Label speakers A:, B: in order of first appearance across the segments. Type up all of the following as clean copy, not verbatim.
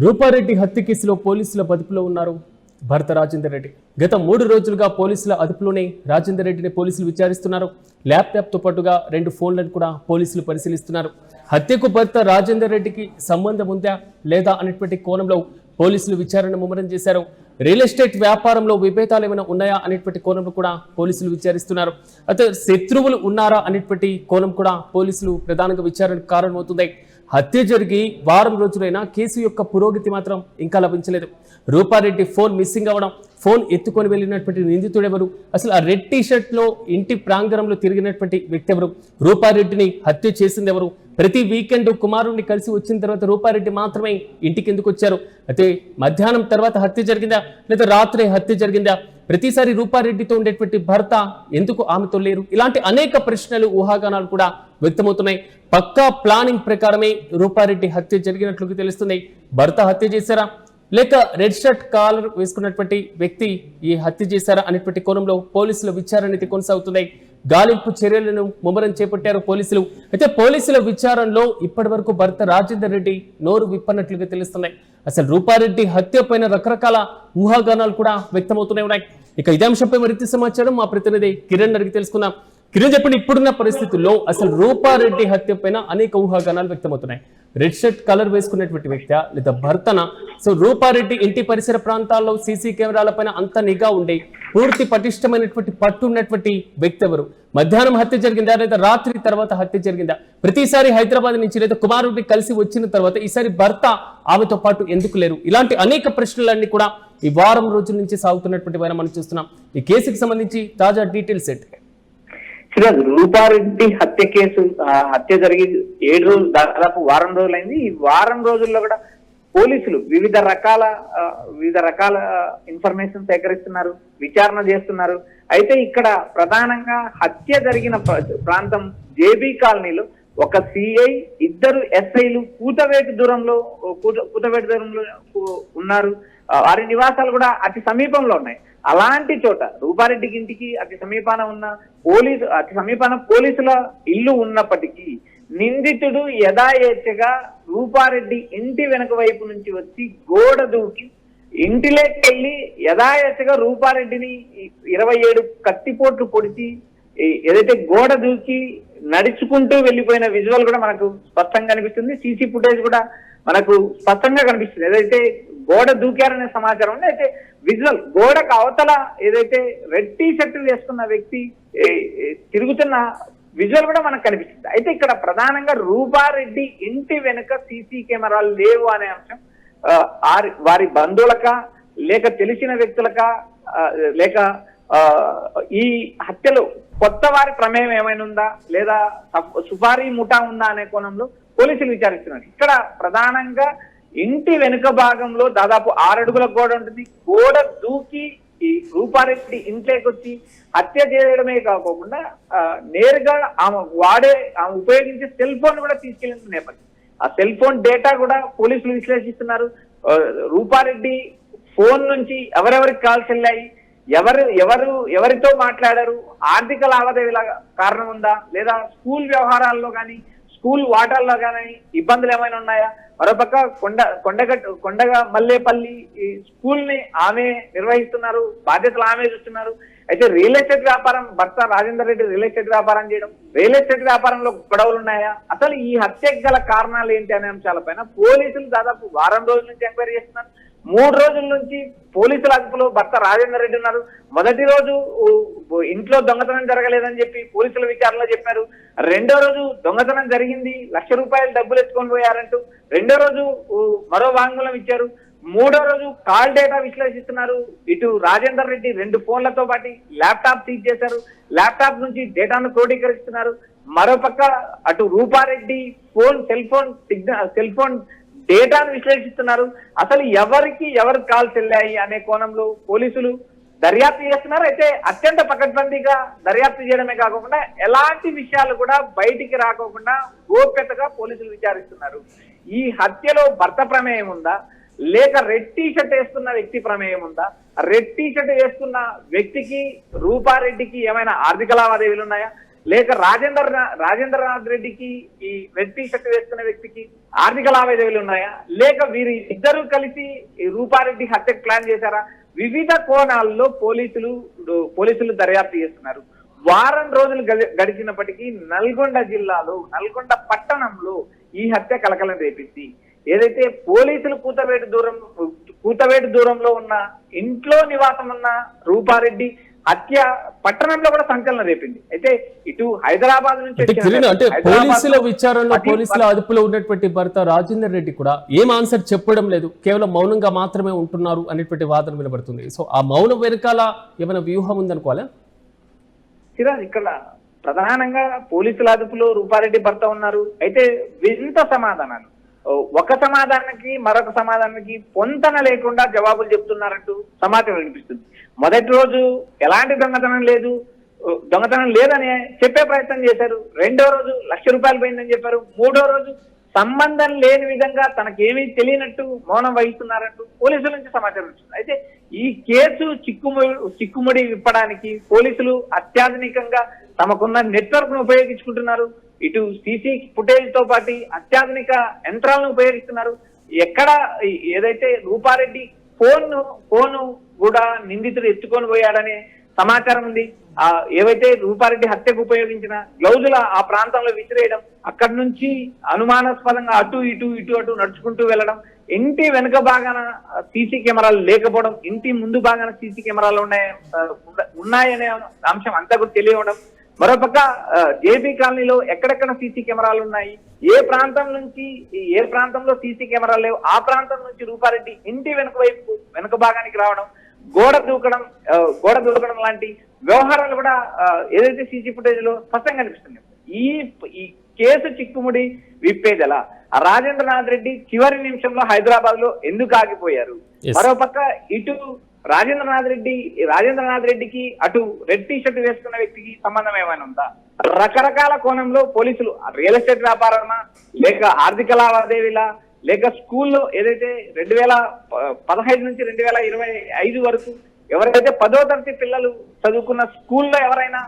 A: రూపారెడ్డి హత్య కేసులో పోలీసుల అదుపులో ఉన్నారు భర్త రాజేందర్ రెడ్డి. గత 3 రోజులుగా పోలీసుల అదుపులోనే రాజేందర్ రెడ్డిని పోలీసులు విచారిస్తున్నారు. ల్యాప్టాప్తో పాటుగా 2 ఫోన్లను కూడా పోలీసులు పరిశీలిస్తున్నారు. హత్యకు భర్త రాజేందర్ రెడ్డికి సంబంధం ఉందా లేదా అనేటువంటి కోణంలో పోలీసులు విచారణ ముమ్మరం చేశారు. రియల్ ఎస్టేట్ వ్యాపారంలో విభేదాలు ఏమైనా ఉన్నాయా అనేటువంటి కోణంలో కూడా పోలీసులు విచారిస్తున్నారు. అయితే శత్రువులు ఉన్నారా అనేటువంటి కోణం కూడా పోలీసులు ప్రధానంగా విచారణకు కారణమవుతుంది. హత్య జరిగి వారం రోజులైనా కేసు యొక్క పురోగతి మాత్రం ఇంకా లభించలేదు. రూపారెడ్డి ఫోన్ మిస్సింగ్ అవ్వడం, ఫోన్ ఎత్తుకొని వెళ్ళినటువంటి నిందితుడు ఎవరు, అసలు ఆ రెడ్ టీషర్ట్ లో ఇంటి ప్రాంగణంలో తిరిగినటువంటి వ్యక్తి ఎవరు, రూపారెడ్డిని హత్య చేసింది ఎవరు, ప్రతి వీకెండ్ కుమారుడిని కలిసి వచ్చిన తర్వాత రూపారెడ్డి మాత్రమే ఇంటికి ఎందుకు వచ్చారు, అయితే మధ్యాహ్నం తర్వాత హత్య జరిగిందా లేదా రాత్రి హత్య జరిగిందా, ప్రతిసారి రూపారెడ్డితో ఉండేటువంటి భర్త ఎందుకు ఆమెతో లేరు, ఇలాంటి అనేక ప్రశ్నలు ఊహాగానాలు కూడా వ్యక్తమవుతున్నాయి. పక్కా ప్లానింగ్ ప్రకారమే రూపారెడ్డి హత్య జరిగినట్లు తెలుస్తుంది. భర్త హత్య చేశారా లేక రెడ్ షర్ట్ కాలర్ వేసుకున్నటువంటి వ్యక్తి ఈ హత్య చేశారా అనేటువంటి కోణంలో పోలీసుల విచారణ అయితే కొనసాగుతున్నాయి. గాలింపు చర్యలను ముమ్మరం చేపట్టారు పోలీసులు. అయితే పోలీసుల విచారణలో ఇప్పటి వరకు భర్త రాజేందర్ రెడ్డి నోరు విప్పన్నట్లుగా తెలుస్తున్నాయి. అసలు రూపారెడ్డి హత్య పైన రకరకాల ఊహాగానాలు కూడా వ్యక్తమవుతూనే ఉన్నాయి. ఇక ఇదే అంశంపై మరింత సమాచారం మా ప్రతినిధి కిరణ్ అడిగి తెలుసుకుందాం. కిరణ్, చెప్పండి, ఇప్పుడున్న పరిస్థితుల్లో అసలు రూపారెడ్డి హత్య పైన అనేక ఊహాగానాలు వ్యక్తమవుతున్నాయి. రెడ్ షర్ట్ కలర్ వేసుకున్నటువంటి వ్యక్తి లేదా భర్తన? సో రూపారెడ్డి ఇంటి పరిసర ప్రాంతాల్లో సీసీ కెమెరాల పైన అంత నిఘా ఉండే పూర్తి పటిష్టమైనటువంటి పట్టు ఉన్నటువంటి వ్యక్తి ఎవరు? మధ్యాహ్నం హత్య జరిగిందా లేదా రాత్రి తర్వాత హత్య జరిగిందా? ప్రతిసారి హైదరాబాద్ నుంచి లేదా కుమారుడిని కలిసి వచ్చిన తర్వాత ఈసారి భర్త ఆమెతో పాటు ఎందుకు లేరు? ఇలాంటి అనేక ప్రశ్నలన్నీ కూడా ఈ వారం రోజుల నుంచి సాగుతున్నటువంటి వారం మనం చూస్తున్నాం. ఈ కేసుకి సంబంధించి తాజా డీటెయిల్స్ ఏంటి?
B: రూపారెడ్డి హత్య కేసు హత్య జరిగి 7 రోజులు, దాదాపు వారం రోజులైంది. ఈ వారం రోజుల్లో కూడా పోలీసులు వివిధ రకాల ఇన్ఫర్మేషన్ సేకరిస్తున్నారు, విచారణ చేస్తున్నారు. అయితే ఇక్కడ ప్రధానంగా హత్య జరిగిన ప్రాంతం జేబీ కాలనీలో ఒక సిఐ, 2 ఎస్ఐలు కూతవేటు దూరంలో ఉన్నారు. వారి నివాసాలు కూడా అతి సమీపంలో ఉన్నాయి. అలాంటి చోట రూపారెడ్డికి ఇంటికి అతి సమీపాన పోలీసుల ఇల్లు ఉన్నప్పటికీ నిందితుడు యథాయేచ్ఛగా రూపారెడ్డి ఇంటి వెనుక వైపు నుంచి వచ్చి గోడ దూకి ఇంటిలోకి వెళ్ళి యథాయేచ్ఛగా రూపారెడ్డిని 27 కత్తిపోట్లు పొడిచి ఏదైతే గోడ దూకి నడుచుకుంటూ వెళ్ళిపోయిన విజువల్ కూడా మనకు స్పష్టంగా కనిపిస్తుంది. సీసీ ఫుటేజ్ కూడా మనకు స్పష్టంగా కనిపిస్తుంది. ఏదైతే గోడ దూకారనే సమాచారం ఉంది. అయితే విజువల్ గోడకు అవతల ఏదైతే రెడ్ టీ షర్ట్ వేసుకున్న వ్యక్తి తిరుగుతున్న విజువల్ కూడా మనకు కనిపిస్తుంది. అయితే ఇక్కడ ప్రధానంగా రూపారెడ్డి ఇంటి వెనుక సీసీ కెమెరాలు లేవు అనే అంశం వారి బంధువులక లేక తెలిసిన వ్యక్తులక లేక ఈ హత్యలో కొత్త వారి ప్రమేయం ఏమైనా ఉందా లేదా సుపారీ ముఠా ఉందా అనే కోణంలో పోలీసులు విచారిస్తున్నారు. ఇక్కడ ప్రధానంగా ఇంటి వెనుక భాగంలో దాదాపు 6 అడుగుల గోడ ఉంటుంది. గోడ దూకి ఈ రూపారెడ్డి ఇంట్లోకి వచ్చి హత్య చేయడమే కాకుండా నేరుగా ఆమె ఉపయోగించే సెల్ ఫోన్ కూడా తీసుకెళ్లిన నేపథ్యం. ఆ సెల్ ఫోన్ డేటా కూడా పోలీసులు విశ్లేషిస్తున్నారు. రూపారెడ్డి ఫోన్ నుంచి ఎవరెవరికి కాల్స్ వెళ్ళాయి, ఎవరితో మాట్లాడారు, ఆర్థిక లావాదేవీల కారణం ఉందా లేదా స్కూల్ వ్యవహారాల్లో కానీ స్కూల్ వాటాల్లో కానీ ఇబ్బందులు ఏమైనా ఉన్నాయా? మరోపక్క కొండగా మల్లేపల్లి స్కూల్ ని ఆమె నిర్వహిస్తున్నారు, బాధ్యతలు ఆమె చూస్తున్నారు. అయితే రియల్ ఎస్టేట్ వ్యాపారం, భర్త రాజేందర్ రెడ్డి రియల్ ఎస్టేట్ వ్యాపారం చేయడం, రియల్ ఎస్టేట్ వ్యాపారంలో గొడవలు ఉన్నాయా, అసలు ఈ హత్యకు గల కారణాలు ఏంటి అనే అంశాలపైన పోలీసులు దాదాపు వారం రోజుల నుంచి ఎంక్వైరీ చేస్తున్నారు. 3 రోజుల నుంచి పోలీసుల అదుపులో భర్త రాజేందర్ రెడ్డి ఉన్నారు. మొదటి రోజు ఇంట్లో దొంగతనం జరగలేదని చెప్పి పోలీసుల విచారణలో చెప్పారు. 2వ రోజు దొంగతనం జరిగింది, ₹1,00,000 డబ్బులు ఎత్తుకొని పోయారంటూ 2వ రోజు మరో వాంగ్మూలం ఇచ్చారు. 3వ రోజు కాల్ డేటా విశ్లేషిస్తున్నారు. ఇటు రాజేందర్ రెడ్డి 2 ఫోన్లతో పాటు ల్యాప్టాప్ సీజ్ చేశారు. ల్యాప్టాప్ నుంచి డేటాను క్రోడీకరిస్తున్నారు. మరోపక్క అటు రూపారెడ్డి సెల్ ఫోన్ డేటాను విశ్లేషిస్తున్నారు. అసలు ఎవరు కాల్స్ వెళ్ళాయి అనే కోణంలో పోలీసులు దర్యాప్తు చేస్తున్నారు. అయితే అత్యంత పకడ్బందీగా దర్యాప్తు చేయడమే కాకుండా ఎలాంటి విషయాలు కూడా బయటికి రాకోకుండా గోప్యతగా పోలీసులు విచారిస్తున్నారు. ఈ హత్యలో భర్త ప్రమేయం ఉందా లేక రెడ్ టీ షర్ట్ వేసుకున్న వ్యక్తి ప్రమేయం ఉందా? రెడ్ టీ షర్ట్ వేసుకున్న వ్యక్తికి రూపారెడ్డికి ఏమైనా ఆర్థిక లావాదేవీలు ఉన్నాయా లేక రాజేంద్రనాథ్ రెడ్డికి ఈ రెడ్ టీ షర్ట్ వేసుకున్న వ్యక్తికి ఆర్థిక లావాదేవీలు ఉన్నాయా, లేక వీరి ఇద్దరు కలిసి ఈ రూపారెడ్డి హత్యకు ప్లాన్ చేశారా? వివిధ కోణాల్లో పోలీసులు దర్యాప్తు చేస్తున్నారు. వారం రోజులు గడిచినప్పటికీ నల్గొండ జిల్లాలో నల్గొండ పట్టణంలో ఈ హత్య కలకలం రేపింది. ఏదైతే పోలీసులు కూతవేటు దూరంలో ఉన్న ఇంట్లో నివాసం ఉన్న రూపారెడ్డి హత్య పట్టణంలో కూడా సంచలనం రేపింది. అయితే ఇటు హైదరాబాద్ నుంచి
A: అంటే పోలీసుల విచారణలో పోలీసుల అదుపులో ఉన్నటువంటి భర్త రాజేందర్ రెడ్డి కూడా ఏం ఆన్సర్ చెప్పడం లేదు, కేవలం మౌనంగా మాత్రమే ఉంటున్నారు అనేటువంటి వాదన వినబడుతుంది. సో ఆ మౌనం వెనకాల ఏమైనా వ్యూహం ఉందనుకోవాలా?
B: సిరాజ్, ఇక్కడ ప్రధానంగా పోలీసుల అదుపులో రూపారెడ్డి భర్త ఉన్నారు. అయితే వింత సమాధానాలు, ఒక సమాధానానికి మరొక సమాధానానికి పొంతన లేకుండా జవాబులు చెప్తున్నారంటూ సమాచారం వినిపిస్తుంది. మొదటి రోజు ఎలాంటి దొంగతనం లేదని చెప్పే ప్రయత్నం చేశారు. రెండో రోజు ₹1,00,000 పోయిందని చెప్పారు. మూడో రోజు సంబంధం లేని విధంగా తనకేమీ తెలియనట్టు మౌనం వహిస్తున్నారంటూ పోలీసుల నుంచి సమాచారం వచ్చింది. అయితే ఈ కేసు చిక్కుముడి విప్పడానికి పోలీసులు అత్యాధునికంగా తమకున్న నెట్వర్క్ ను ఉపయోగించుకుంటున్నారు. ఇటు సీసీ ఫుటేజ్ తో పాటు అత్యాధునిక యంత్రాలను ఉపయోగిస్తున్నారు. ఎక్కడ ఏదైతే రూపారెడ్డి ఫోన్ కూడా నిందితుడు ఎత్తుకొని పోయాడనే సమాచారం ఉంది. ఏవైతే రూపారెడ్డి హత్యకు ఉపయోగించిన గ్లౌజుల ఆ ప్రాంతంలో విసిరేయడం, అక్కడి నుంచి అనుమానాస్పదంగా అటు ఇటు నడుచుకుంటూ వెళ్ళడం, ఇంటి వెనుక భాగాన సీసీ కెమెరాలు లేకపోవడం, ఇంటి ముందు భాగాన సీసీ కెమెరాలు ఉన్నాయనే అంశం అంతా కూడా తెలియవడం, మరోపక్క జేబీ కాలనీలో ఎక్కడెక్కడ సీసీ కెమెరాలు ఉన్నాయి, ఏ ప్రాంతంలో సీసీ కెమెరాలు లేవు, ఆ ప్రాంతం నుంచి రూపారెడ్డి ఇంటి వెనుక భాగానికి రావడం, గోడ దూకడం లాంటి వ్యవహారాలు కూడా ఏదైతే సీసీ ఫుటేజ్ లో స్పష్టంగా కనిపిస్తుంది. ఈ కేసు చిక్కుముడి విప్పేదలా రాజేంద్రనాథ్ రెడ్డి చివరి నిమిషంలో హైదరాబాద్ లో ఎందుకు ఆగిపోయారు? మరోపక్క ఇటు రాజేంద్రనాథ్ రెడ్డికి అటు రెడ్ టీ షర్ట్ వేసుకున్న వ్యక్తికి సంబంధం ఏమైనా ఉందా? రకరకాల కోణంలో పోలీసులు రియల్ ఎస్టేట్ వ్యాపారమా, లేక ఆర్థిక లావాదేవీలా, లేక స్కూల్లో ఏదైతే 2015 నుంచి 2025 వరకు ఎవరైతే 10వ తరగతి పిల్లలు చదువుకున్న స్కూల్లో ఎవరైనా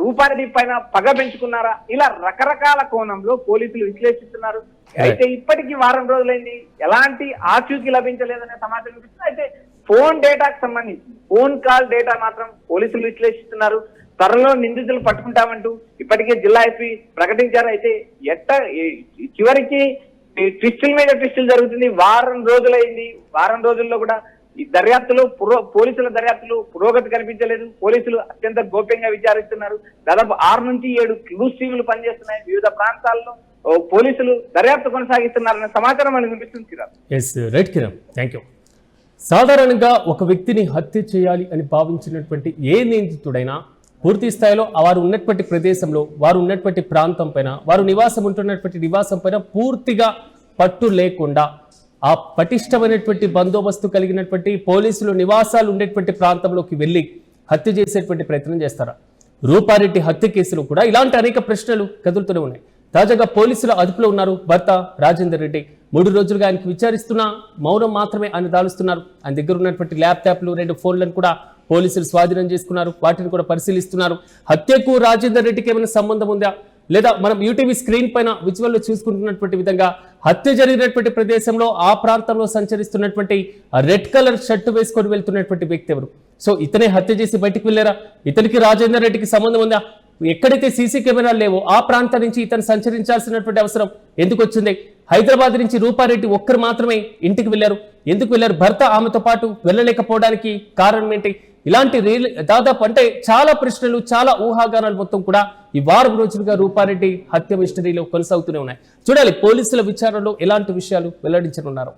B: రూపారెడ్డి పైన పగ పెంచుకున్నారా? ఇలా రకరకాల కోణంలో పోలీసులు విశ్లేషిస్తున్నారు. అయితే ఇప్పటికీ వారం రోజులైంది, ఎలాంటి ఆచూకీ లభించలేదనే సమాచారం వినిపిస్తుంది. అయితే ఫోన్ డేటాకు సంబంధించి ఫోన్ కాల్ డేటా మాత్రం పోలీసులు విశ్లేషిస్తున్నారు. త్వరలో నిందితులు పట్టుకుంటామంటూ ఇప్పటికే జిల్లా ఎస్పీ ప్రకటించారు. అయితే చివరికి ట్విస్టుల మీద ట్విస్టులు జరుగుతుంది. వారం రోజులైంది. వారం రోజుల్లో కూడా ఈ పోలీసుల దర్యాప్తులో పురోగతి కనిపించలేదు. పోలీసులు అత్యంత గోప్యంగా విచారిస్తున్నారు. దాదాపు 6 నుంచి 7 క్లూస్ టీములు పనిచేస్తున్నాయి. వివిధ ప్రాంతాల్లో పోలీసులు దర్యాప్తు కొనసాగిస్తున్నారనే సమాచారం మనకు వినిపిస్తుంది. కిరణ్,
A: సాధారణంగా ఒక వ్యక్తిని హత్య చేయాలి అని భావించినటువంటి ఏ నిందితుడైనా పూర్తి స్థాయిలో వారు ఉన్నటువంటి ప్రదేశంలో, వారు ఉన్నటువంటి ప్రాంతం పైన, వారు ఉంటున్నటువంటి నివాసం పైన పూర్తిగా పట్టు లేకుండా ఆ పటిష్టమైనటువంటి బందోబస్తు కలిగినటువంటి పోలీసులు నివాసాలు ఉండేటువంటి ప్రాంతంలోకి వెళ్ళి హత్య చేసేటువంటి ప్రయత్నం చేస్తారా? రూపారెడ్డి హత్య కేసులో కూడా ఇలాంటి అనేక ప్రశ్నలు కదులుతూనే ఉన్నాయి. తాజాగా పోలీసుల అదుపులో ఉన్నారు భర్త రాజేందర్ రెడ్డి. 3 రోజులుగా ఆయనకు విచారిస్తున్నా మౌనం మాత్రమే ఆయన దాలుస్తున్నారు. ఆయన దగ్గర ఉన్నటువంటి ల్యాప్టాప్లు, 2 ఫోన్లను కూడా పోలీసులు స్వాధీనం చేసుకున్నారు. వాటిని కూడా పరిశీలిస్తున్నారు. హత్యకు రాజేందర్ రెడ్డికి ఏమైనా సంబంధం ఉందా, లేదా మనం యూటీవీ స్క్రీన్ పైన విజువల్లో చూసుకుంటున్నటువంటి విధంగా హత్య జరిగినటువంటి ప్రదేశంలో ఆ ప్రాంతంలో సంచరిస్తున్నటువంటి రెడ్ కలర్ షర్ట్ వేసుకొని వెళ్తున్నటువంటి వ్యక్తి ఎవరు? సో ఇతనే హత్య చేసి బయటకు వెళ్ళారా? ఇతనికి రాజేందర్ రెడ్డికి సంబంధం ఉందా? ఎక్కడైతే సీసీ కెమెరాలు లేవో ఆ ప్రాంతం నుంచి ఇతను సంచరించాల్సినటువంటి అవసరం ఎందుకు వచ్చింది? హైదరాబాద్ నుంచి రూపారెడ్డి ఒక్కరు మాత్రమే ఇంటికి వెళ్ళారు. ఎందుకు వెళ్ళారు? భర్త ఆమెతో పాటు వెళ్ళలేకపోవడానికి కారణం ఏంటి? ఇలాంటి దాదాపు అంటే చాలా ప్రశ్నలు, చాలా ఊహాగానాలు మొత్తం కూడా ఈ వారం రోజులుగా రూపారెడ్డి హత్య మిస్టరీలో కొనసాగుతూనే ఉన్నాయి. చూడాలి పోలీసుల విచారణలో ఎలాంటి విషయాలు వెల్లడించనున్నారు.